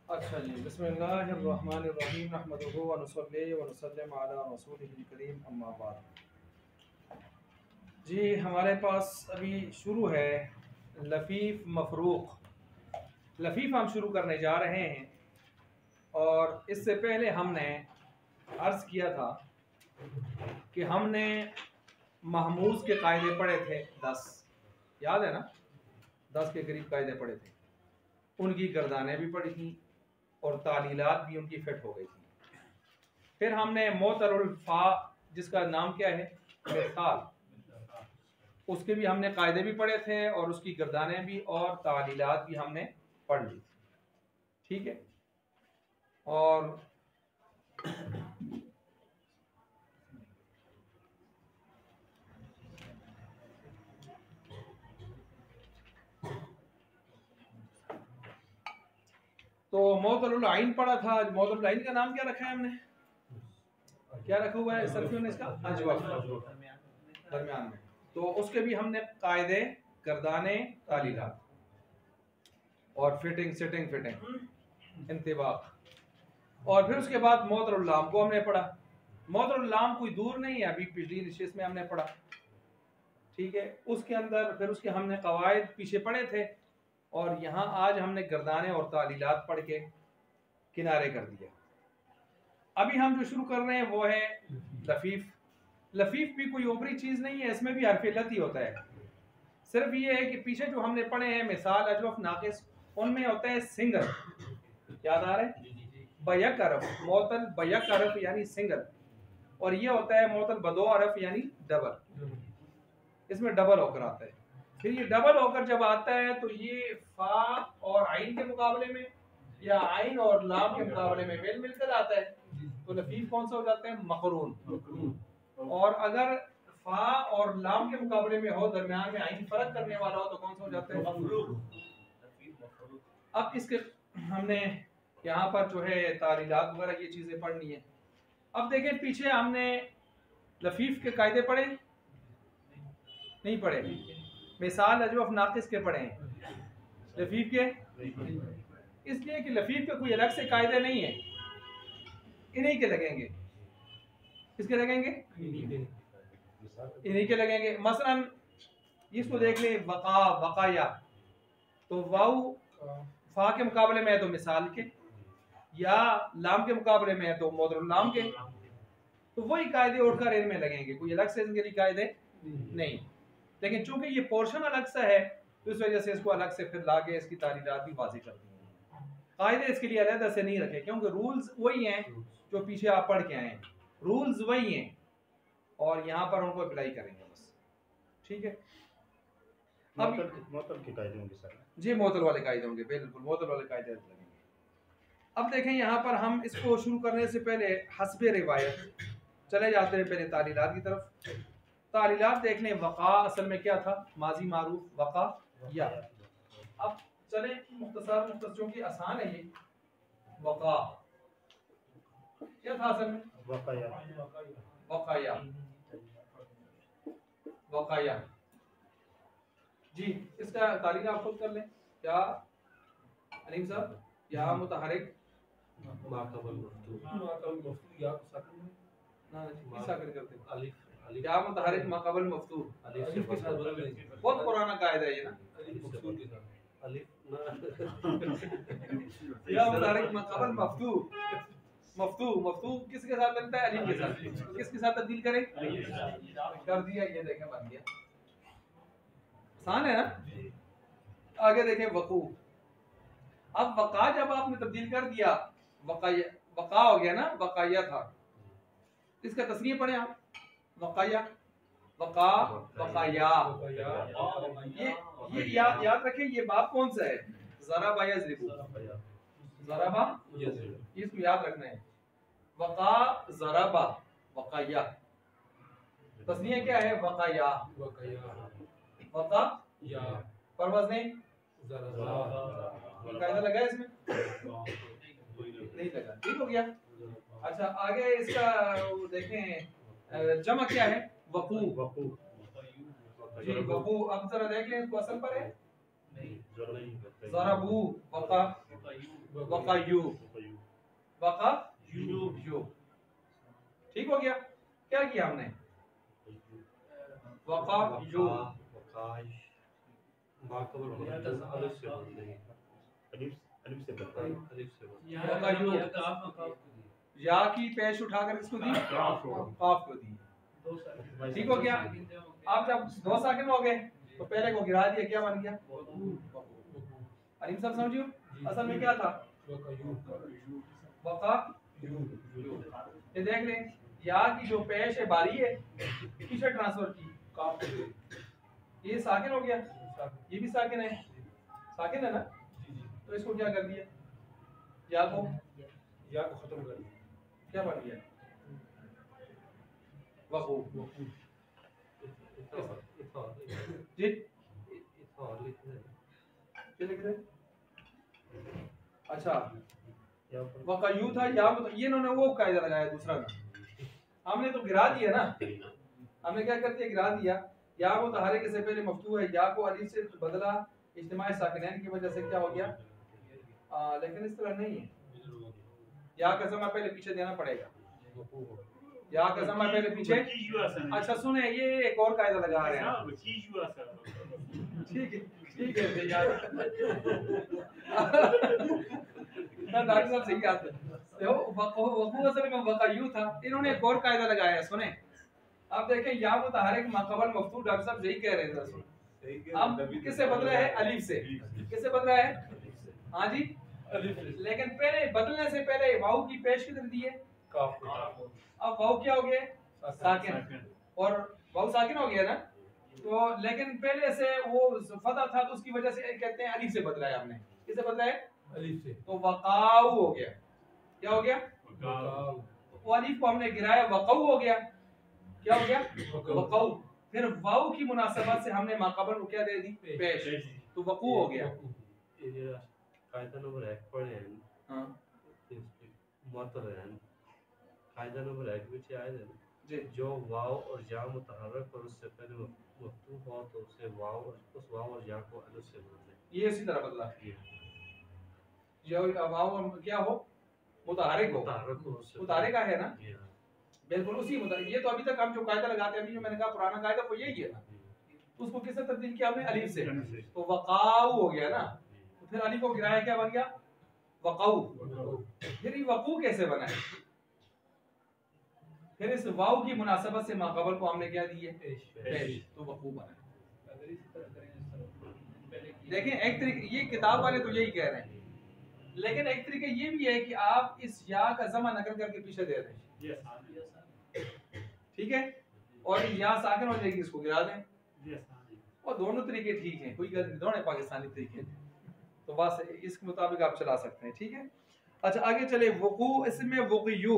अच्छा जी, बिस्मिल्लाहिर्रहमानिर्रहीम, नहमदुहु व नुसल्ली व नुसल्लिम अला रसूलिहिल करीम, अम्मा बाद। जी, हमारे पास अभी शुरू है लफ़ीफ़ मफ़रूक़। लफ़ीफ़ हम शुरू करने जा रहे हैं, और इससे पहले हमने अर्ज़ किया था कि हमने महमूज़ के कायदे पढ़े थे 10, याद है ना? 10 के करीब कायदे पढ़े थे, उनकी गर्दानें भी पढ़ी थी और तालीलात भी उनकी फिट हो गई थी। फिर हमने मोतरुल फ़ा, जिसका नाम क्या है, मिसाल, उसके भी हमने कायदे भी पढ़े थे और उसकी गर्दानें भी और तालीलात भी हमने पढ़ ली थी। ठीक है, और तो मोतरुल आइन पढ़ा था। मोतरुल आइन का नाम क्या रखा है हमने, क्या रखा हुआ है सर्फियों ने इसका, अजवफ, दरमियान में। तो उसके भी हमने कायदे, गर्दाने, तालीलात और फिटिंग, सिटिंग, फिटिंग, इंतिबाक, और फिर उसके बाद मोतरुल लाम को हमने पढ़ा। मोतरुल लाम कोई दूर नहीं है, अभी पिछली नशिस्त में हमने पढ़ा। ठीक है, उसके अंदर फिर उसके हमने कवायद पीछे पढ़े थे, और यहाँ आज हमने गर्दाने और तालीलात पढ़ के किनारे कर दिया। अभी हम जो शुरू कर रहे हैं वो है लफीफ। लफीफ भी कोई ऊपरी चीज़ नहीं है, इसमें भी हरफ इल्लत ही होता है। सिर्फ ये है कि पीछे जो हमने पढ़े हैं मिसाल, अजवफ, नाकिस, उनमें होता है सिंगल, याद आ रहा है, बयक अरफ, मोतल बयक अरफ यानी सिंगल, और ये होता है मोतल बदो अरफ यानी डबल। इसमें डबल होकर आता है। फिर ये डबल होकर जब आता है तो ये फा और आइन के मुकाबले में या आइन और लाम के मुकाबले में मेल मिलकर आता है, तो लफीफ कौन सा हो जाता है, मकरून। और अगर फा और लाम के मुकाबले में हो, दरमियान में आइन फर्क करने वाला हो, तो कौन सा हो जाता है, मफरूक। अब इसके हमने यहाँ पर जो है तारीलात वगैरह ये चीज़ें पढ़नी है। अब देखें, पीछे हमने लफीफ के कायदे पढ़े नहीं पढ़े, मिसाल, अजवफ, नाकिस के पढ़े हैं, लफीफ के इसलिए कि लफीफ के कोई अलग से कायदे नहीं है, इन्हीं के लगेंगे। किसके लगेंगे, इन्हीं के लगेंगे। मसलन इसको देख ले, वका, वकाया, तो वाऊ फा के मुकाबले में है तो मिसाल के, या लाम के मुकाबले में है तो मोतरुल लाम के, तो वही कायदे उठकर इनमें लगेंगे, कोई अलग से इनके लिए कायदे नहीं। लेकिन चूंकि ये पोर्शन अलग सा है, तो इस वजह से इसको अलग से फिर लाके इसकी तारीलात भी वाज़ेह करती हैं। कायदे इसके लिए अलग से नहीं रखे, क्योंकि रूल्स वही हैं जो पीछे आप पढ़ के आए हैं, रूल्स वही हैं, और यहाँ पर उनको अप्लाई करेंगे बस। ठीक है, अब मोतल के कायदे होंगे सर जी, मोतल वाले कायदे होंगे, बिल्कुल मोतल वाले कायदे लगेंगे। अब देखें, यहाँ पर हम इसको शुरू करने से पहले हस्बे रिवायत चले जाते हैं पहले तालीलात की तरफ। तालीलात देख लें, वक़ा असल में क्या था, माजी मारूफ, वक़ा या। अब चले मुख्तसर चूंकि आसान है ये, वक़ा क्या था असल में, वक़ाया, वक़ाया जी। इसका तारीख आप खुद कर लें, क्या अलीम साहब, या मुतहरिक माकबल मफ्तूह, या साकिन करते हैं, अलिफ या मुतहरिक माकबल मफ्तूह, अलिफ के साथ बहुत पुराना कायदा है ये ना, अलिफ या मुतहरिक माकबल मफ्तूह, मफ्तूह, मफ्तूह किसके साथ बनता है, अलिफ के साथ, तो किसके साथ तब्दील करें, कर दिया, ये देखें बन गया, आसान है ना। आगे देखें, वकू। अब वका जब आपने तब्दील कर दिया, वका हो गया ना, वकाया था, इसका तस्नीह पढ़े आप, वकाया, वका, वकाया। ये याद रखें, ये बाप कौन सा है? ज़राबा यज़रिबु, ज़राबा, इसको याद रखना है। वका, ज़राबा, वकाया। तस्नीह क्या है? वकाया, वका या पर वज़न कायदा लगा है इसमें? नहीं लगा, ठीक हो गया। अच्छा आगे इसका देखें, जमा क्या है? वकू जी, वकू। अब जरा देख लें इसको, असल पर है ज़रबू, वका, वकायू, वकायू। ठीक हो गया। क्या किया हमने? वकायू, या की पेश उठाकर इसको दी, काफ को दी। ठीक हो गया। अब जब दो साकिन हो गए तो पहले को गिरा दिया, क्या बन गया? अलीम सब समझियो, असल में क्या था? वका। ये देख लें, या की जो पेश है बारी है पीछे ट्रांसफर की, काफ, ये साकिन हो गया, ये भी साकिन है, साकिन है ना, तो इसको क्या कर दिया? या को खत्म कर दिया, क्या बन गया? वकू जी, लिख रहे? अच्छा वकायू था, या ये इन्होंने वो कायदा लगाया दूसरा का, हमने तो गिरा दिया ना, हमने क्या कर दिया? गिरा दिया। या मुतहरिक से पहले मफ्तू है, या को अलिफ से बदला इज्तिमाई साकिनैन की वजह से, क्या हो गया? लेकिन इस तरह नहीं है, या का ज़मा पहले पीछे देना पड़ेगा, या का ज़मा पहले पीछे। अच्छा सुने, ये एक और कायदा लगा रहे हैं, ठीक है ठीक है यार ना डॉक्टर साहब सही बात है। वकू असल में वकायू था, इन्होंने एक और कायदा लगाया है, सुने। अब देखें, या मुतहरिक माक़बल मफ्तूह, डॉक्टर साहब यही कह रहे थे, अब किससे बदला है? अलीफ से। किससे बदला है? हाँ जी, लेकिन पहले बदलने से पहले वाऊ की पेश किधर दी है? अब वाऊ क्या हो गया? साकिन, और वाऊ साकिन हो गया ना, तो लेकिन पहले से वो फतह था, तो उसकी वजह से कहते हैं अलीफ से बदला है हमने। किससे बदला है? अलीफ से। तो वकाऊ हो गया, क्या हो गया? वो अलीफ को हमने गिराया, वकाऊ हो गया, क्या हो गया? वकाऊ। फिर वाऊ की मुनासबत से हमने माक़बल को क्या दे दी? पेश, तो वकू हो गया। कायदा नंबर 1 पढ़े हैं। हां, मतलब कायदा नंबर 1 में आए हैं जी, जो वाव और या मुतहर्रिक और उससे पहले मफ्तूह हो तो उसे वाव और उस वाव और या को अलग से बदले, ये इसी तरह बदला। जो वाव क्या हो? मुतहर्रिक हो, मुतहर्रिक का है ना, बिल्कुल उसी मुतहर्रिक। ये तो अभी तक हम जो कायदा लगाते हैं, अभी जो मैंने कहा पुराना कायदा वो यही है ना, उसको किससे तब्दील किया हमने? अलीफ से, तो वकाऊ हो गया ना, फिर अली को गिराया, क्या बन गया? वकाऊ। फिर ये वकू कैसे बना है? फिर इस वाव की मुनासबत से माक़बल को हमने क्या दी है? पेश, तो वकू बना है। देखें एक तरीके, ये किताब वाले तो यही कह रहे हैं, लेकिन एक तरीके ये भी है कि आप इस या का ज़मा नकल करके पीछे दे दें, ठीक है, और या साकिन हो जाएगी, इसको गिरा दें, और दोनों तरीके ठीक हैं, कोई गलत नहीं, दोनों पाकिस्तानी तरीके, तो बस इसके मुताबिक आप चला सकते हैं, ठीक है। अच्छा आगे चले, वकू इसमें वक़यू,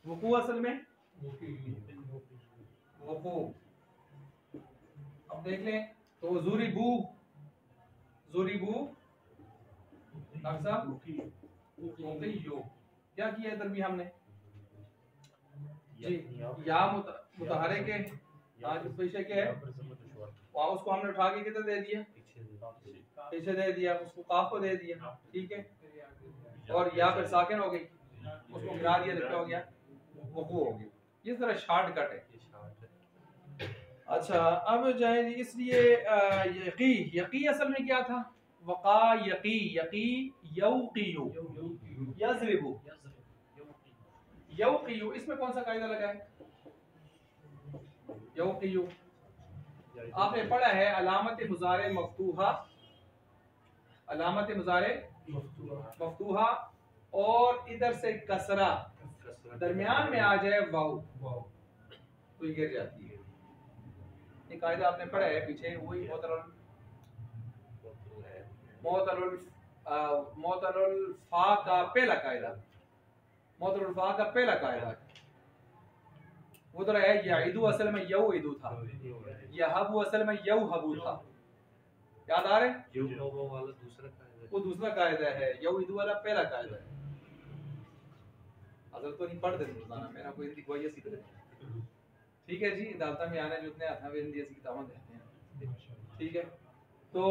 वकू असल में वकू। अब देख लें, तो ज़ुरिबू, ज़ुरिबू डॉक्टर साहब वक़यू, क्या किया इधर भी हमने जी? या मुतहर्रिक के आज पेशे के है, वहाँ उसको हमने उठा के किधर दे दिया? पीछे दे दिया, उसको काफ को दे दिया, ठीक है, और या फिर साकिन हो गई, उसको गिरा दिया, तो क्या हो गया? वकू हो गया। ये जरा शॉर्टकट है। अच्छा अब जाए, इसलिए यकी, यकी असल में क्या था? वका यकी, यकी यौक़ियु, यज़रिबु, यौक़ियु, इसमें कौन सा कायदा लगा है? यौक़ियु आपने पढ़ा है, अलामत मुज़ारे मफ्तूहा, अलामत मुज़ारे मफ्तूहा, और इधर से कसरा, दरमियान में आ जाए वाव तो ये गिर जाती है। ये कायदा आपने पढ़ा है पीछे, वही मोतरुल फा का पहला कायदा, मोतरुल फा का पहला कायदा वो तो है यईदु असल में यऊ ईदु था, यहबु असल में यऊ हबु था। याद आ रहे? वाला दूसरा कायदा, वो दूसरा कायदा है, यऊ ईदु वाला पहला कायदा है। असल तो नहीं पढ़ते रोजाना, मैंने कोई हिंदी कोई सीख रहे। ठीक है जी, अदालत में आने जितने आता है हिंदी ऐसी किताबें देते हैं। ठीक है, तो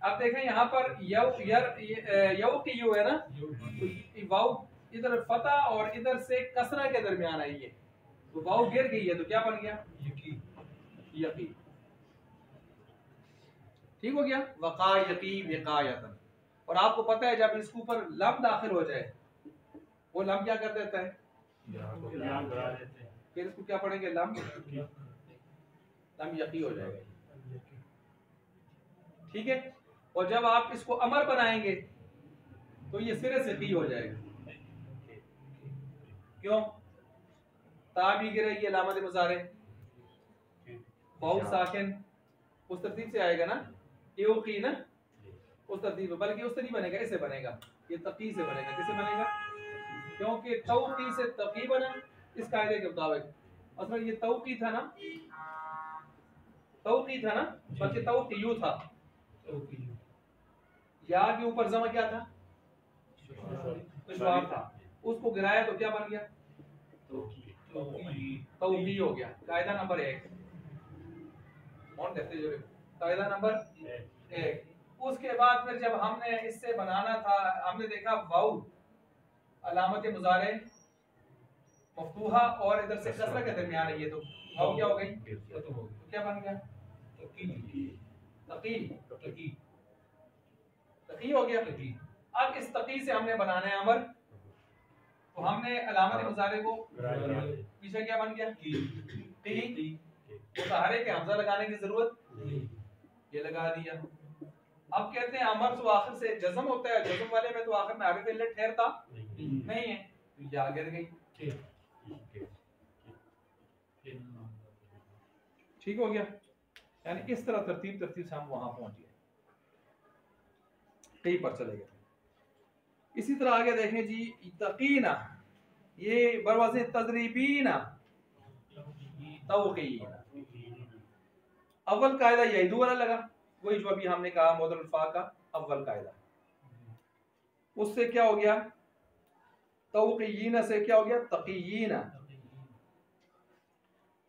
आप देखें यहाँ पर यऊ की यू है ना, तो वाव इधर फतह और इधर से कसरा के दरमियान आई है, तो वाव गिर गई है तो क्या बन गया? यकी। ठीक हो गया, वका यकी विकायतन। और आपको पता है जब इसके ऊपर लम दाखिल हो जाए, वो लम क्या कर देता है? फिर इसको क्या पढ़ेंगे? लम यकी हो जाएगा। ठीक है, और जब आप इसको अमर बनाएंगे तो ये सिरे से की हो जाएगा। क्यों? ताबी गिरेगी अलामत मुजारे, वाव साकिन उस तरतीब से आएगा ना, की ना उस तरतीब, बल्कि उस तरह बनेगा, ऐसे बनेगा, ये तकी से बनेगा। किसे बनेगा? क्योंकि तौकी से तकी बना इस कायदे के मुताबिक। असल ये तौकी था ना, बल्कि तौकीयू था। या के ऊपर जमा क्या था? तुशवार था, उसको गिराया तो क्या बन गया? तौकी हो गया। कायदा नंबर 1 कौन देखते जो? कायदा नंबर 1। उसके बाद फिर जब हमने इससे बनाना था, हमने देखा वाव अलामत मुजारे मफ्तूहा और इधर से कसरा के दरमियान है, ये तो वाव क्या हो गई? तो क्या बन गया? तकी हो गया। अब इस तकी से हमने बनाना है अमर, तो हमने अलामत मुजारे को पीछे क्या बन गया? मुताहरे के हमजा लगाने की जरूरत, ये लगा दिया। अब कहते हैं अमर तो आखिर से जज्म होता है, जज्म वाले में तो आखिर में हरफ इल्लत ठहरता नहीं है, तो या गिर गई। ठीक हो गया, यानी इस तरह तरतीब से हम वहां पहुंच गए, कहीं पर चले गए। इसी तरह आगे देखें जी, तकीना, ये बरवाज़े तजरीबीना, तौकीना। अव्वल कायदा यईदु वाला लगा, वही जो अभी हमने कहा मोदरुल फा का अव्वल कायदा। उससे क्या हो गया? तौकीना से क्या हो गया? तकीयीना।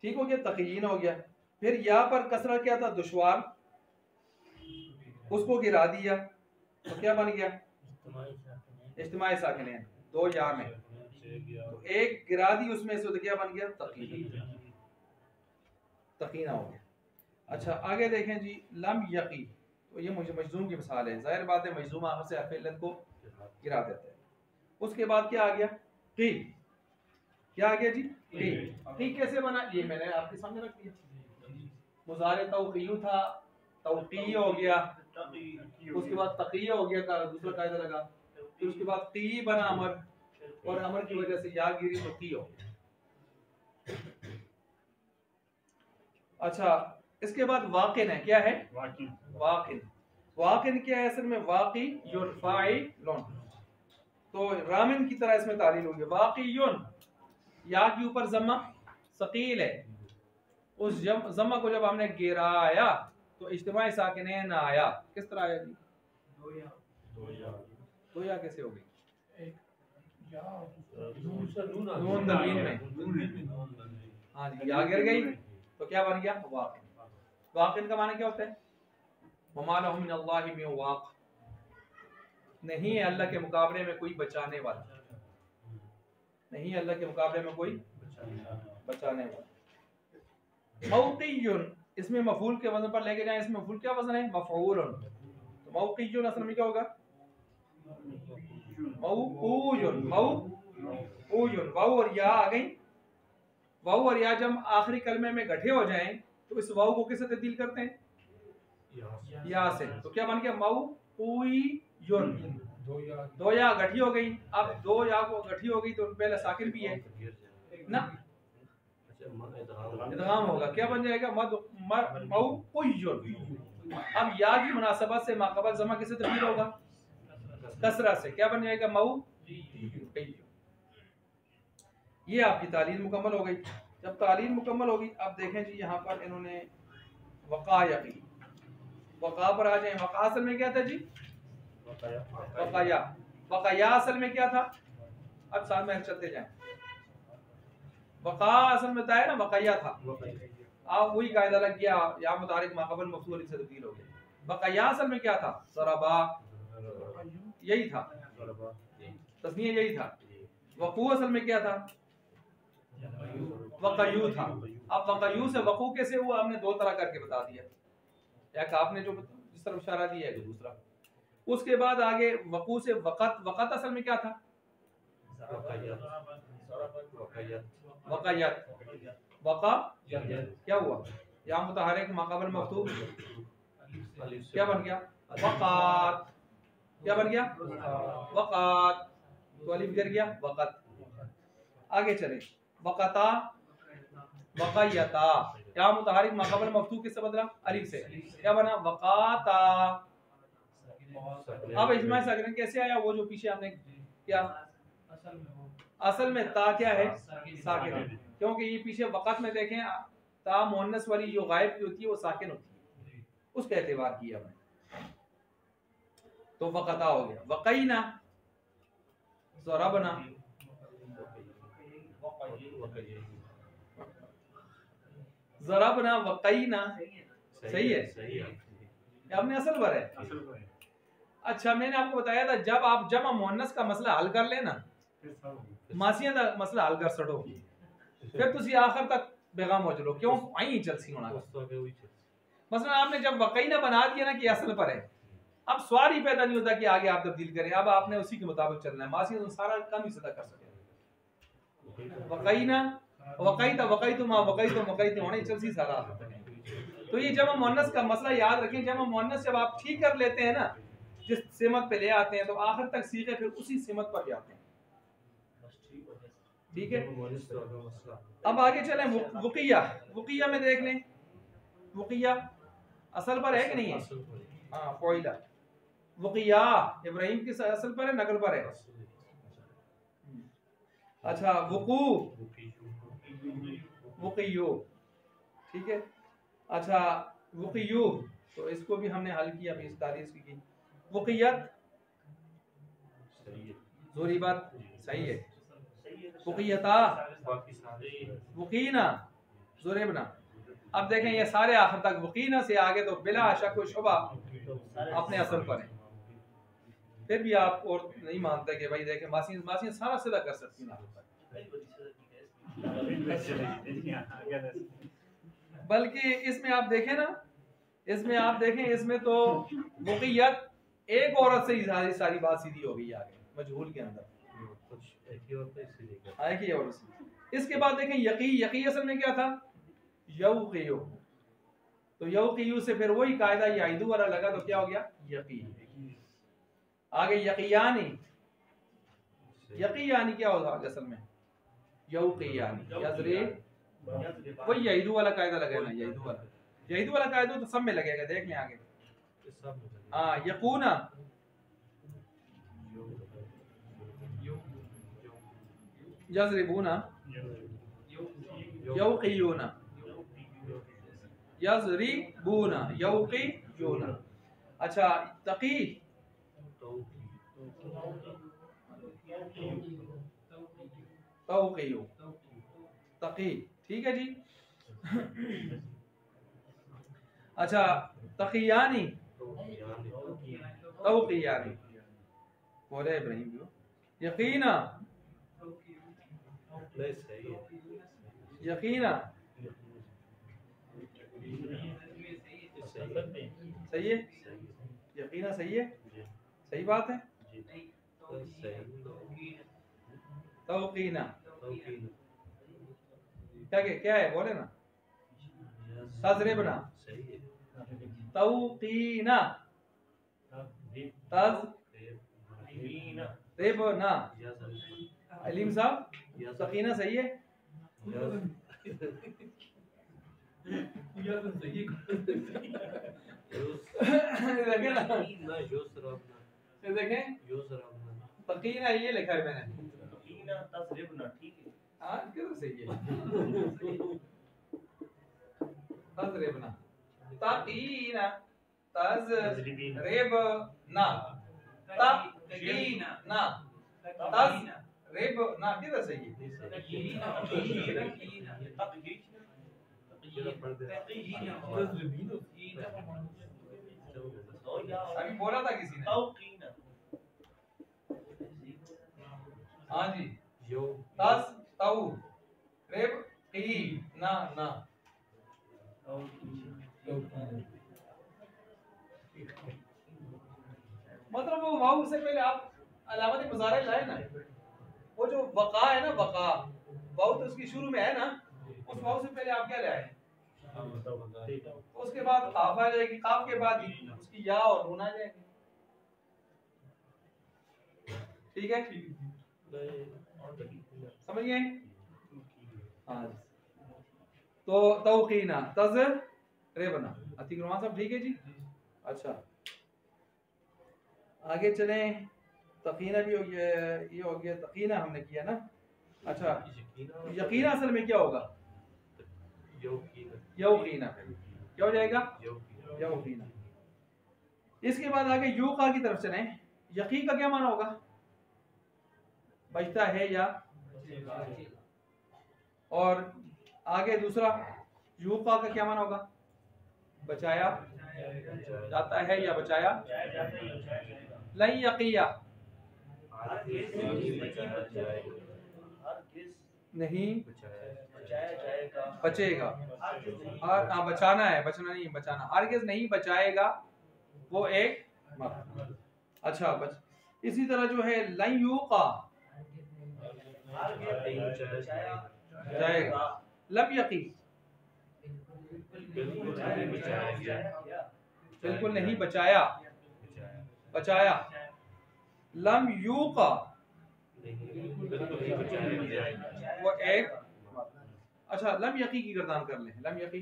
ठीक हो गया, तकीयीना हो गया। फिर या पर कसरा क्या था? दुश्वार, उसको गिरा दिया तो क्या बन गया? इज्तिमाई साकिनैन, 2 या में तो एक गिरा दी उसमें से, तो क्या बन गया? तकीना हो गया। अच्छा आगे देखें जी, लम यकी, तो ये मुझे मजलूम की मिसाल है। जाहिर बात है मजलूम आखिर से हरफ इल्लत को गिरा देता है। उसके बाद क्या आ गया? की। क्या आ गया जी? की कैसे बना? ये मैंने आपके सामने रख दिया। मुजारे तौकीयू था, तौकी हो गया, उसके बाद तकिया हो गया, दूसरा कायदा लगा, फिर उसके बाद की बना अमर, और अमर की वजह से या गिरी तो की हो गया। अच्छा इसके बाद वाकिन है, क्या है? वाकिन क्या है? असल में वाकी युरफाइलुन, तो रामिन की तरह इसमें तारील होगी। वाकियुन, या के ऊपर जम्मा सकील है, उस जम्मा को जब हमने गिराया तो इज्तिमाई साकिनैन आया। किस तरह आया जी? 2 या कैसे हो गई? नून तनवीन में, हाँ जी, या गिर गई तो क्या बन गया? वाकिन। वाकिन का माना क्या होता है? वमा लहुम मिनल्लाहि मिन वाक, नहीं है अल्लाह के मुकाबले में कोई बचाने वाला, नहीं है अल्लाह के मुकाबले में कोई बचाने वाला। मौक़ियुन, इसमें मफूल के वजन पर लेके जाएं, इसमें मफूल क्या वजन है? मफऊलुन। तो मौक़ियुन असल में क्या होगा? मौक़ूयुन, मौक़ूयुन। वाव और या आ गई। वाव और या जब आखिरी कलमे में इकट्ठे हो जाएं तो इस वाव को किससे तब्दील करते हैं? या से। तो क्या बन गया? मौक़ूयुन। दो या गठी हो गई। अब दो या को गठी हो गई तो पहले साकिन भी है ना, इदगाम होगा, क्या बन जाएगा अब या की मुनासबत से माकबल जमा किसे तब्दील होगा, कसरा से, क्या बन जाएगा मऊ। ये आपकी तालीम मुकम्मल हो गई। जब तालीम मुकम्मल होगी, अब देखें जी यहाँ पर इन्होंने वक़ा यक़ी, वक़ा पर आ जाए। वक़ा असल में क्या था जी, वक़ाया, वक़ाया असल में क्या था, अब साथ में चलते जाएं। वक़ा असल में था ना, वक़ाया था, अब वही कायदा लग गया, या मुतारिक माक़बल मफ़ूल से तब्दील हो गया। वक़ाया असल में क्या था, ज़रबा, यही था, तस्नीया यही था। वक़ू असल में क्या था, वक़यू था। अब वक़यू से वक़ू कैसे हुआ, हमने दो तरह करके बता दिया, एक आपने जो जिस तरफ इशारा दिया है, दूसरा। उसके बाद आगे वक़ू से वक़त, वक़त असल में क्या था, वक़यत, वक़ा क्या हुआ, या मुतहर्रिक माक़बल मफ़तूह क्या बन गया, वक़ात, क्या बन गया, वक़ात, तो अलिफ गिर गया, वक़त। आगे चले, वक़ता, वक़यता, या मुतहर्रिक माक़बल मफ़तूह किससे बदला, अलिफ से, क्या बना, वक़ाता। अब इजमा साकिन कैसे आया, वो जो पीछे हमने क्या, असल में ता क्या है, साकिन है, क्योंकि ये पीछे वक़त में देखें ता मुअन्नस वाली जो गायब की होती है वो साकिन होती है, उसका एतबार किया हमने, तो वक़ता हो गया। वक़ईना, ज़रबना, ज़रबना, वक़ईना, सही है, हमने असल पर है। अच्छा, मैंने आपको बताया था जब आप जमा मुअन्नस का मसला हल कर लेना, मासिया का मसला हल कर सको, फिर तुसी आखिर तक बेगम हो चलो, क्यों आई चलसी होना। मसलन आपने जब वक़ईना बना दिया ना कि असल पर है, अब सवाल ही पैदा नहीं होता कि आगे आप तब्दील करें, अब आपने उसी के मुताबिक चलना है, मासिया तो सारा कम ही सदा कर सके। वक़ईना, वक़ईता, वक़ईतुमा, वक़ईतुम, वक़ईतुम होने चलसी सारा। तो ये जमा मुअन्नस का मसला याद रखें, जमा मुअन्नस जब आप ठीक कर लेते हैं ना, जिस सिमत पे ले आते हैं, तो आखिर तक सीखे फिर उसी सिमत पर जाते हैं, ठीक है। अब आगे चलें, वुकिया, वुकिया में देख लें, वुकिया असल पर है कि नहीं है, हाँ फ़ोइला। वुकिया इब्राहिम की असल पर है, नकल पर है। अच्छा, वुकू, वुकियो, ठीक है। अच्छा, वुकियो, तो इसको भी हमने हल किया, अभी इस तारीफ की। वुकियत, जोरी बात सही है। वुकियता, वुकीना, ज़ुरेबना। अब देखें ये सारे आखिर तक वुकीना से आगे तो बिला शक व शुबा अपने असल पर है। फिर भी आप और नहीं मानते कि भाई देखें मासी मासी सारा सीधा कर सकती हैं, बल्कि इसमें आप देखें ना, इसमें आप देखें, इसमें तो वुकियत एक औरत से ही सारी बात सीधी हो गई आगे मजहूल के अंदर, एक ही औरत से। इसके बाद देखें यकी, यकी असल में क्या था, यौकियो, तो यौकियो से फिर वही कायदा याइदू वाला लगा, तो क्या हो गया, यकी। आगे यकीयानी, यकीयानी क्या होगा असल में, यौकियानी, यजरी, वही याइदू वाला कायदा लगा ना, याइदू वाला कायदा तो सब में लगेगा, देख लें आगे। हाँ, यकूना, यज़रिबूना, यौक़ियूना, यज़रिबूना, यौक़ियूना। अच्छा, तकी, तौक़ियू, तकी, ठीक है जी। अच्छा, तकियानी, तौक़ियानी, बोले इब्राहिम, यकीना, यकीना, सही है, यकीना सही है, सही बात है। तौक़ीना क्या है बोले ना, तज़रिबना, तौक़ीना, रेब ना। अलीम साहब सकीना सही है? देखें ना, देखें तकीना ये लिखा है मैंने। हाँ क्यों सही है? तजरिबना, तकीना, तजरिबना, तकीना, तजरिबना किधर सही है? अभी बोला था किसी ने। हाँ जी, तस ताऊ रेब की ना ना मतलब वो वाव से पहले आप अलामत मुजारे लाए ना, वो जो वका है ना, वका वाव तो उसकी शुरू में है ना, उस वाव से पहले आप क्या लाए? उसके बाद काफ आ जाएगी, काफ के बाद उसकी या और नून आ जाएगी। ठीक है, समझ गए? हाँ, तो तौकीना तज़रिबना, अतीक रहमान साहब ठीक है जी। अच्छा आगे चलें, तकीना भी हो गया, ये हो गया, तकीना हमने किया ना। अच्छा यकीना असल में क्या होगा? यकीना, क्या हो जाएगा? यकीना। इसके बाद आगे युका की तरफ चलें, यकी का क्या माना होगा? बचता है या, और आगे दूसरा युका का क्या माना होगा? बचाया जाता है या बचाया? लन यकिया नहीं बचेगा, और बचाना है, बचना नहीं, बचाना। हरगिज़ नहीं बचाएगा, वो एक। अच्छा इसी तरह जो है लन युका जाएगा, लब यकी बिल्कुल नहीं बचाया, बचाया। लम युका वो एक। अच्छा लम यकी की गर्दान कर लें, लम यकी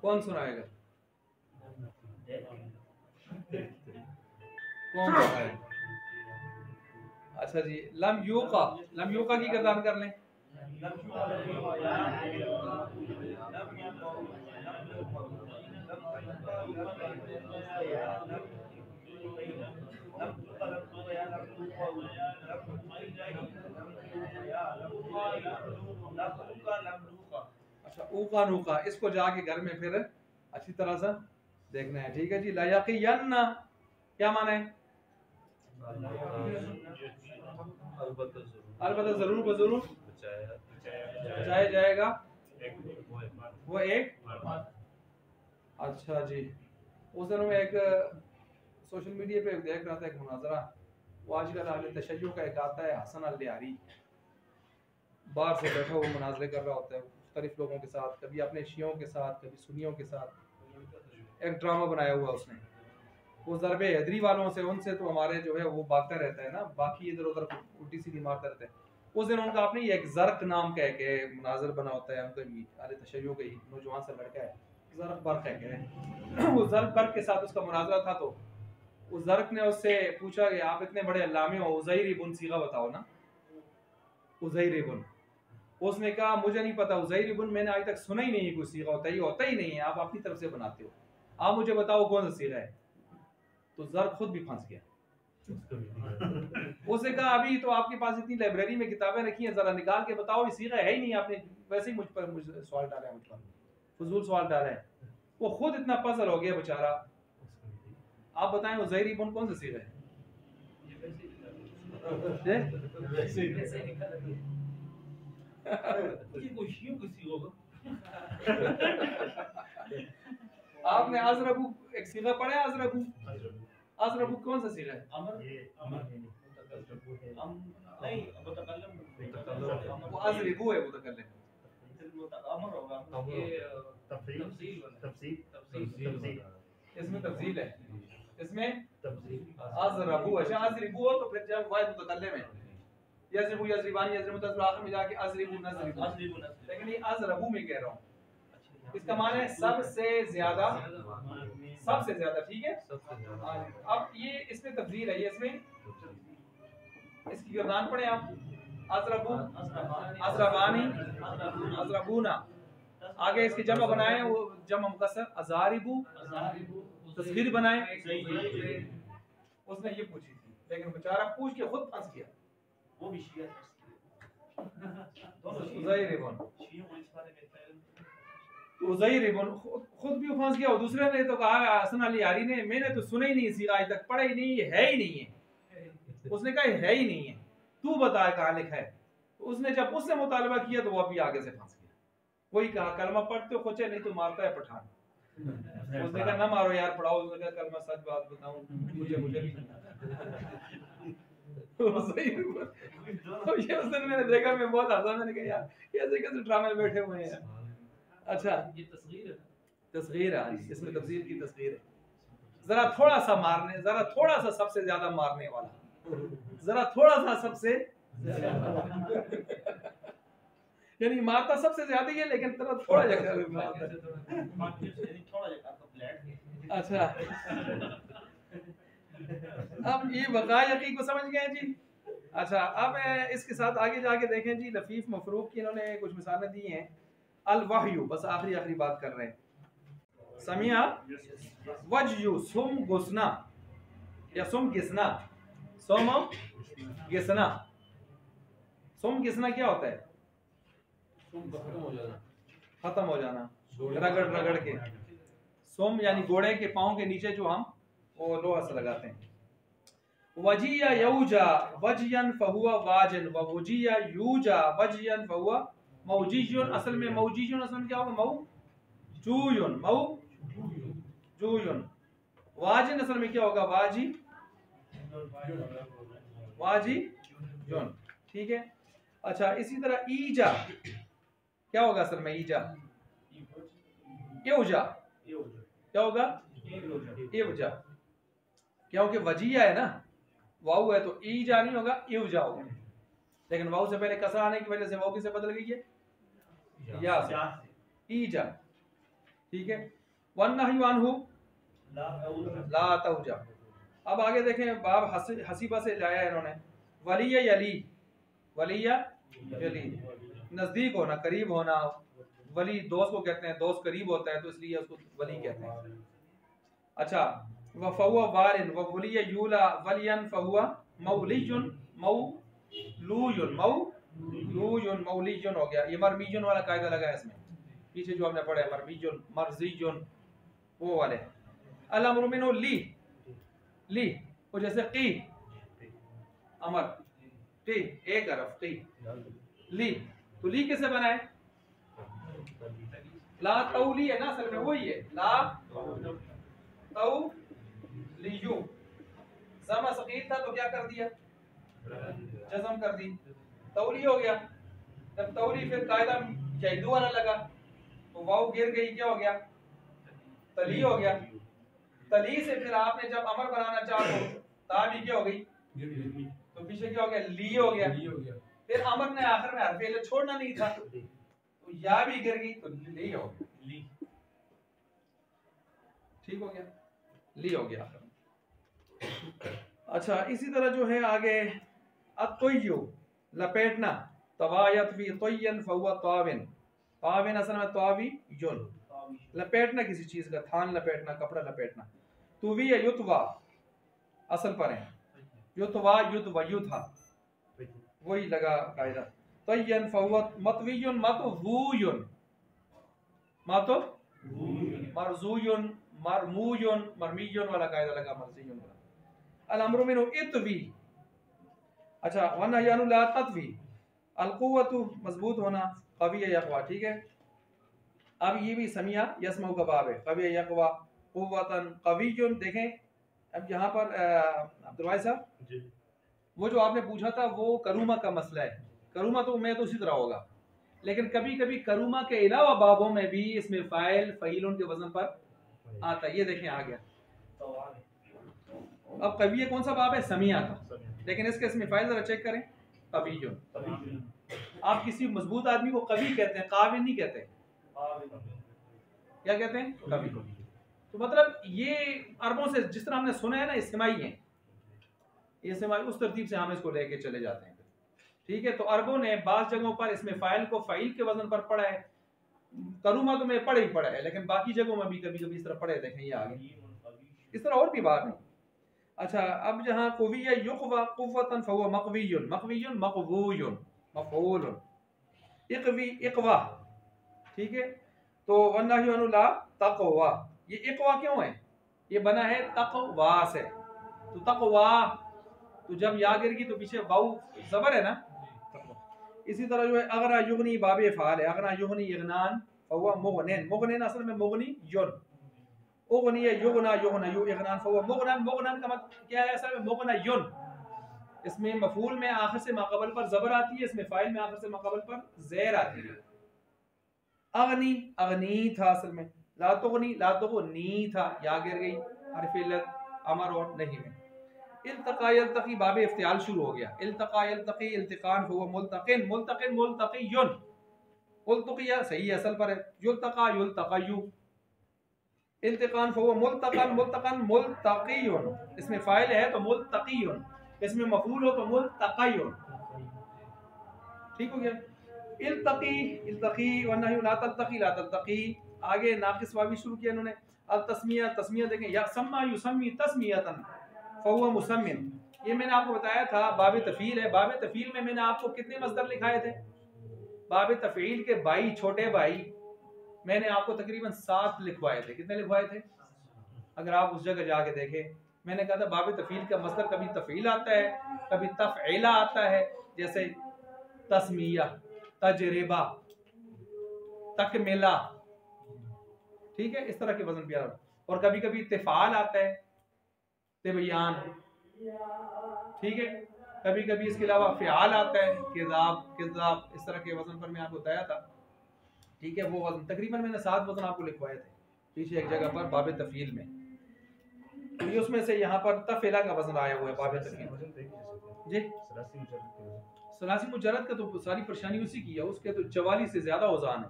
कौन सुनाएगा? कौन सुनाएगा? अच्छा जी लम युका की गर्दान कर लें। अच्छा ऊका नूका, इसको जाके घर में फिर अच्छी तरह से देखना है। ठीक है जी। लायकियन्ना क्या माना है? अलबत्ता जरूर बजरूर बचाया जाएगा, वो एक। अच्छा जी उस दिन में एक सोशल मीडिया पे देख रहा था एक मुनाजरा, वो आजकल अहले तशय्युअ का एक आता है हसन अल लियारी, बाहर से बैठा हुआ मुनाजरे कर रहा होता है मुख्तलिफ लोगों के साथ, कभी अपने शियों के साथ, कभी सुन्नियों के साथ। एक ड्रामा बनाया हुआ उसने, वो ज़रबे हैदरी वालों से, उनसे तो हमारे जो है वो भागता रहता है ना, बाकी इधर उधर उल्टी सीधी मारता रहता है। उस दिन उनका आपने एक ज़र्क नाम कह के मुनाजर बना होता है, उनका भी अहले तशय्युअ का ही नौजवान सा लड़का है, ज़र्क बर्क है। वो ज़र्क बर्क के साथ उसका मुनाजरा था, तो उस ज़र्क ने उससे पूछा कि आप इतने बड़े अल्लामे हो, उज़ैर इब्न सीगा बताओ ना। उज़ैर इब्न, उसने कहा मुझे नहीं पता उज़ैर इब्न, मैंने आज तक सुना ही नहीं है कोई सीगा होता ही नहीं है, आप अपनी तरफ से बनाते हो, आप मुझे बताओ कौन सा सीगा है। तो ज़र्क खुद भी फंस गया। उसने कहा अभी तो आपके पास इतनी लाइब्रेरी में किताबें रखी हैं, जरा निकाल के बताओ, सीगा है ही नहीं, आपने वैसे ही मुझ पर सवाल डाला है, मुझ पर फजूल सवाल डाला है। वो खुद इतना पजल हो गया बेचारा। आप बताएं उज़ैर इब्न कौन सा सीगा है? आपने अज़रबू एक सीगा पढ़ा है? अज़रबू कौन सा सीगा है? नहीं मुतकल्लिम वो अज़रिबू है मुतकल्लिम। अमर होगा ये तफसील इसमें तफसील है, इसमें तफसील अज़रबू अच्छा अज़रिबू हो तो फिर जब वाहिद मुतकल्लिम है यज़रिबू यज़रिबानी यज़रिबू तज़रिबु आखिर में जाके अज़रिबू नज़रिबू, लेकिन ये अज़रबू में कह रहा हूँ, इसका माने है सबसे ज्यादा, सबसे ज्यादा, ठीक है। अब ये इसमें तफसील है, ये इसमें इसकी गर्दान पढ़े आप, अज़रबू अज़रबानी अज़रबूना, आगे इसकी जमा बनाए वो जमा मुकस्सर अज़ारिबू, तस्गीर बनाए। उसने ये पूछी थी लेकिन बेचारा पूछ के खुद फंस गया, वो भी शिया उज़ैर इब्न खुद भी फंस गया और दूसरे ने तो कहा हसन अली यारी ने, मैंने तो सुना ही नहीं, सी आज तक पढ़ा ही नहीं, है ही नहीं है। उसने कहा है ही नहीं है, तू बता कहाँ लिखा है। तो उसने जब उससे मुतालबा किया तो वो अभी आगे से फंस गया। वही कहा कलमा पढ़ते हो खोचे, नहीं तो मारता है पठान। उसने कहा ना मारो यार, पढ़ाओ। उसने कहा कलमा सच बात बताऊं मुझे भी नहीं तो ये उस दिन मैंने देखा, मैं बहुत हंसा। मैंने कहा यार ऐसे कैसे ड्रामे में बैठे हुए हैं। अच्छा ये तस्गीर है, तस्गीर है, इसमें तफसील की तस्गीर है। जरा थोड़ा सा मारने, जरा थोड़ा सा सबसे ज्यादा मारने वाला, जरा थोड़ा सा सबसे यानी मारता सबसे ज्यादा ही है लेकिन थोड़ा जगह मारता है। थोड़ा जगह तो फ्लैट। अच्छा अब ये वक़ा यकी को समझ गए जी। अच्छा अब इसके साथ आगे जाके देखें जी, लफीफ मफरूक की इन्होंने कुछ मिसालें दी हैं। अल वहयु, बस आखिरी बात कर रहे हैं। समिया वजयु सुम गुस्ना या सुम गिसना, सुम गिसना, सुम गिसना क्या होता है? खत्म हो जाना, रगड़ रगड़ के। सुम यानी घोड़े के पाँव के नीचे जो हम वो लोहा से लगाते हैं। वजिया यौजा वजयन फहुआ वाजन व वजिया यूजा वजयन फहुआ मौजीजुन। असल में मौजीजुन असल में क्या होगा? मौजूयुन, मौजूयुन। वाजिन असल में क्या होगा? वाजी, वाजी जुन, ठीक है। अच्छा इसी तरह ईजा क्या होगा? असल में ईजा यौजा क्या होगा? यौजा, क्योंकि वजिया है ना, वाऊ है तो ईजा नहीं होगा, यूजा होगा। लेकिन वाऊ से पहले कसरा आने की वजह से वाऊ किसे बदल गई है? या से, ईजा, ठीक है। वन्नहयु अन्हु ला तौजा। अब आगे देखें, बाब हसीबा से लाया इन्होंने। वलिया यली, वलिया यली, नजदीक होना, करीब होना। वली दोस्त को कहते हैं, दोस्त करीब होता है तो इसलिए उसको वली कहते हैं। अच्छा वफहुआ वारिन ववलिया यूला वलियन फहुआ मौलियुन, मौलूयुन, मौलूयुन, मौलियुन हो गया। ये मरमीयुन वाला कायदा लगा है इसमें, पीछे जो हमने पढ़ा है मरमीयुन, मर्जियुन, वो वाले। अल अम्रु मिन्हु ली, ली वो जैसे की अमर, टी एक हरफ टी, ली तो ली कैसे बनाए? ला तौली है ना, असल में वही है, ला तौलियु। ज़मा सकील था तो क्या कर दिया? जज़म कर दी, तौली हो गया। जब तौली फिर कायदा जैदू वाला लगा तो वाव गिर गई, क्या हो गया? तली हो गया। तली से फिर आपने जब अमर बनाना चाहो ता भी क्या हो गई? तो पीछे क्या हो गया? ली हो गया। फिर अमर ने आखिर में हरफ इल्लत छोड़ना नहीं था तो या भी गिर गई तो ली हो गया, ली, ठीक हो गया, ली हो गया। अच्छा इसी तरह जो है आगे अत्तय्यु लपेटना, तवायत भी तय्यन फहुआ ताविन, ताविन असल में तावियुन, लपेटना किसी चीज का, थान लपेटना, कपड़ा लपेटना। तुवी युतवा असल पर है, युतवा युतवा युथा वही लगा कायदा। तय्यन फहुआ मतवियुन मतवुयुन, मतव मरजुयुन, मरमुयुन, मरमियुन वाला कायदा लगा, मरजियुन वाला। अल अम्रु मिन्हु इत्वी। अच्छा वन्नहयु ला तत्वी। अल कुव्वतु मजबूत होना, कवी यक़वा, ठीक है। अब ये भी समिया यस्मउ का बाब है, कवी यक़वा कुव्वतन कवियुन। देखें अब यहाँ पर अब्दुल वाहिद साहब वो जो आपने पूछा था वो करूमा का मसला है। करूमा तो मैं तो उसी तरह होगा, लेकिन कभी कभी करूमा के अलावा बाबों में भी इसमें फ़ाइल फ़ईलुन के वजन पर आता है। ये देखें आ गया। अब कविया कौन सा बाब है? समिया का, लेकिन इसके इसमें फ़ाइल जरा चेक करें। कवियुन। आप किसी मजबूत आदमी को कवि कहते हैं, काविल नहीं कहते। क्या कहते हैं? कवि। तो मतलब ये अरबों से जिस तरह हमने सुना है ना, इस्तेमाई है, ये इस्तेमाई, उस तरतीब से हम इसको लेके चले जाते हैं। ठीक है, तो अरबों ने बाज़ जगहों पर इसमें फ़ाइल को फ़ाइल के वजन पर पढ़ा है। करूमा तो मैं पढ़े ही पढ़ा है, लेकिन बाकी जगहों में भी कभी कभी इस तरह पढ़े। देखें ये आगे इस तरह और भी बात है। अच्छा, अब जहाँ कुविया युक़वा कुव्वतन फहुवा मक़वियुन, मक़वियुन मक़वूयुन मफ़ऊलुन, इक़वी इक़वा। ठीक है, तो वन्नहयु अनु ला तक़वा, ये इक़वा क्यों है? ये बना है तक़वा से। तो तक़वा, तो जब या गिर गई तो पीछे वाउ ज़बर है ना। इसी तरह जो है अगना युगनी बाबे फ़ाल है, अगना युगनी इगनान फहुवा मुग़निन, मुग़निन असल में मुग़नी युन, उग़नी युगना युगना यु इगनान फहुवा मुग़नन, मुग़नन का मतलब क्या है? असल में मुग़ना युन, इसमें मफूल में आखिर से माक़बल पर ज़बर आती है, इसमें फ़ाइल में आखिर से माक़बल पर ज़ेर आती है। अगनी अगनी था असल में, ला तुग़नी था, या गिर गई हर्फ़ इल्लत अमर और नहीं में। इल्तक़ा यल्तक़ी बाब इफ्तियाल शुरू हो गया। इल्तक़ा यल्तक़ी इल्तिक़ान फहुवा मुल्तक़िन, मुल्तक़िन मुल्तक़ियुन, उल्तक़िया सही असल पर है, युल्तक़ा युल्तक़यु, इल्तिक़ान फहुवा मुल्तक़न मुल्तक़न मुल्तक़ियुन, इसमें फ़ाइल है तो मुल्तक़ियुन, इसमें मफ़ऊल हो तो मुल्तक़युन। ठीक हो गया। इल्तक़ी इल्तक़ी वन्नहयु ला तल्तक़ी ला तल्तक़ी। आगे नाक़िस वावी शुरू किया इन्होंने। अल तस्मिया, तस्मिया देखें, या सम्मा युसम्मी तस्मियतन फहुवा मुसम्मिन, ये मैंने आपको बताया था बाब तफ़ील है। बाब तफ़ील में मैंने आपको कितने मसदर लिखाए थे? बाब तफ़ील के भाई, छोटे भाई, मैंने आपको तकरीबन 7 लिखवाए थे। कितने लिखवाए थे? अगर आप उस जगह जाके देखें, मैंने कहा था बाब तफ़ील का मसदर कभी तफ़ील आता है, कभी तफ़ईला आता है, जैसे तस्मिया, तजरिबा, तकमिला। ठीक है, इस तरह के वजन भी आ रहा है। और कभी कभी तिफ़ाल आता है, तिबयान। ठीक है, कभी कभी इसके अलावा फ़िआल आता है, किज़ाब किज़ाब, इस तरह के वजन पर मैं आपको बताया था। ठीक है, वो वजन तकरीबन मैंने 7 वजन आपको लिखवाए थे पीछे एक जगह पर बाब तफ़ील में। तो ये उसमें से यहाँ पर तफ़ेला का वजन आया हुआ है बाब तफ़ील। जी, सलासी मुजर्रद का तो सारी परेशानी उसी की है, उसके तो 44 से ज़्यादा औज़ान है,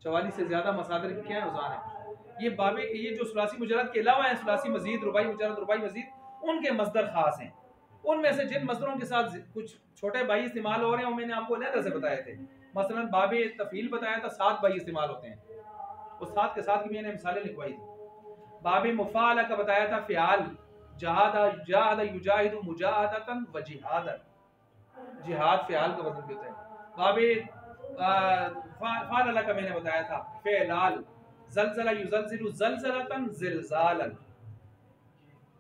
44 से ज़्यादा मसादर के क्या औज़ान है। ये बाबे, ये जो सलासी मुजर्रद के अलावा है, सलासी मजीद, रुबाई मुजर्रद, रुबाई मजीद, उनके मसदर खास हैं। उनमें से जिन मसदरों के साथ कुछ छोटे बाई इस्तेमाल हो रहे हैं वो मैंने आपको अलग से बताए थे। मसलन बाबे तफ़ील बताया था 7 बाई इस्तेमाल होते हैं, उस 7 के साथ भी मैंने मिसालें लिखवाई थी। बाबे मुफ़ाअला का बताया था फ़िआल, जहादा जाहदा युजाहिदु मुजाहदतन व जिहादन, जिहाद फ़िआल का वज़न भी होता है। बाबे फ़ाअला का मैंने बताया था फ़िलाल, ज़लज़ला युज़लज़िलु ज़लज़लतन ज़िलज़ालन।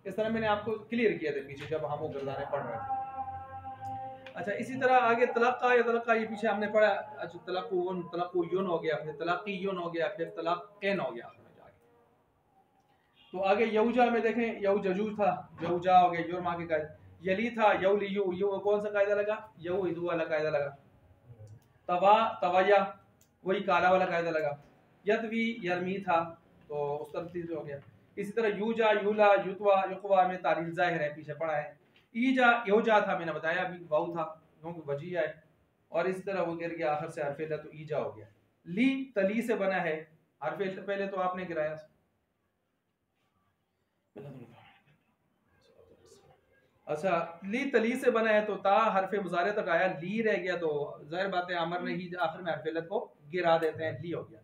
इस तरह मैंने आपको क्लियर किया था पीछे जब हम वो गर्दाने पढ़ रहे थे। अच्छा, इसी तरह आगे तलक्का या तलक्का, ये पीछे हमने पढ़ा। अच्छा, तलक्कुन तलक्कुयुन हो गया, फिर तलक्कियुन हो गया, फिर तलक्किन हो गया आखिर में जाके। तो आगे यौजा में देखें, यौजजू था, यौजा हो गया, युरमा के कायदे। यली था, यौलियु, यू कौन सा कायदा लगा? यौइदु वाला कायदा लगा। तवा तवया, वही काला वाला कायदा लगा। यदवी यरमी था, तो उस तरतीब से हो गया। इसी तरह यूजा यूला युतवा युकवा में तारील ज़ाहिर है, पीछे पढ़ा है। ईजा योजा था, मैंने बताया अभी वाउ था क्योंकि वजी है, और इस तरह वो गिर गया आखिर से हरफ इल्लत, तो ईजा हो गया। ली तली से बना है, हरफ इल्लत पहले तो आपने गिराया। अच्छा, ली तली से बना है तो ता हरफ मुजारे तक आया, ली रह गया तो जाहिर बात है अमर ने ही आखिर में हरफ इल्लत को गिरा देते हैं, ली हो गया।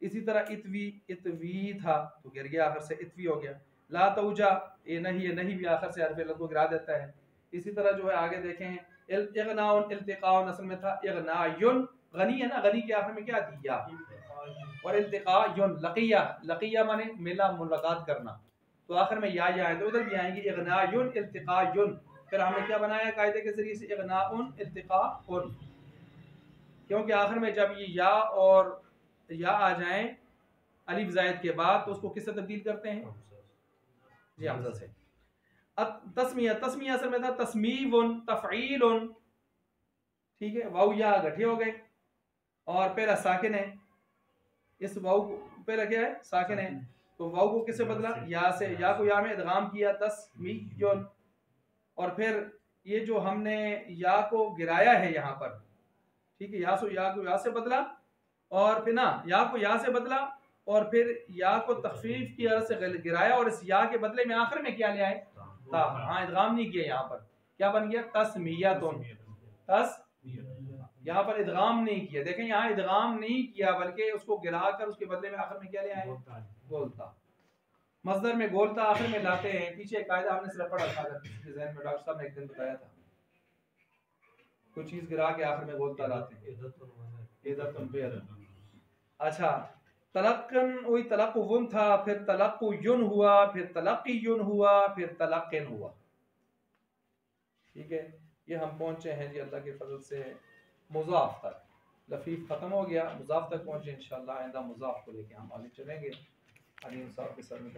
इसी तरह इतवी इतवी था तो गिर गया आखिर से, इतवी हो गया। ला तौजा, ये नहीं भी आखिर से हरफ इल्लत को गिरा देता है। इसी तरह जो है आगे देखें, इग़नाउन इल्तिक़ाउन असल में था इग़नायुन, गनी है ना, गनी के आखिर में क्या दिया, और इल्तिक़ायुन लक़िया, लक़िया माने मिला, मुलाकात करना, तो आखिर में या है तो उधर भी आएंगे इग़नायुन इल्तिक़ायुन। फिर हमने क्या बनाया कायदे के जरिए से, इग़नाउन इल्तिक़ाउन, क्योंकि आखिर में जब ये या और या आ जाए अलिफ ज़ायद के बाद तो उसको किससे तब्दील करते हैं? जी, हमज़ा से। तस्मिया, तस्मिया असल में था तस्मीवुन तफईलुन, ठीक है, वाव या गठे हो गए और पहला साकिन है, इस वाव पहला क्या है, साकिन है, तो वाव को किससे बदला, या से, या को या में इदगाम किया तस्मीयुन, और फिर ये जो हमने या को गिराया है यहाँ पर, ठीक है, या को या से बदला, और फिर ना या को या से बदला और फिर या को तखफीफ की अर्ज से गिराया और इस या के बदले में आखिर में क्या ले आए, ता। हाँ, इदगाम नहीं किया, यहाँ पर क्या बन गया, तस्मियतुन, तस, यहाँ पर इदगाम नहीं किया, देखें यहाँ इदगाम नहीं किया बल्कि उसको गिराकर उसके बदले में आखिर में क्या ले आए, गोलता। मस्दर में गोलता आखिर में लाते हैं, पीछे कायदा हमने सिर्फ पढ़ा था, अगर किसी के ज़हन में, डॉक्टर साहब ने एक दिन बताया था, कुछ चीज गिरा के आखिर में गोलता लाते हैं। अच्छा, तलक्कन वही तलक्कुन था, फिर तलक्कुयुन हुआ, फिर तलक्कियुन हुआ, फिर तलक्किन हुआ, ठीक है। ये हम पहुंचे हैं जी अल्लाह के फजल से मुज़ाफ तक, लफीफ खत्म हो गया, मुज़ाफ तक पहुंचे, इंशाअल्लाह आइंदा मुज़ाफ को लेके हम आगे चलेंगे। अलीम साहब के सर में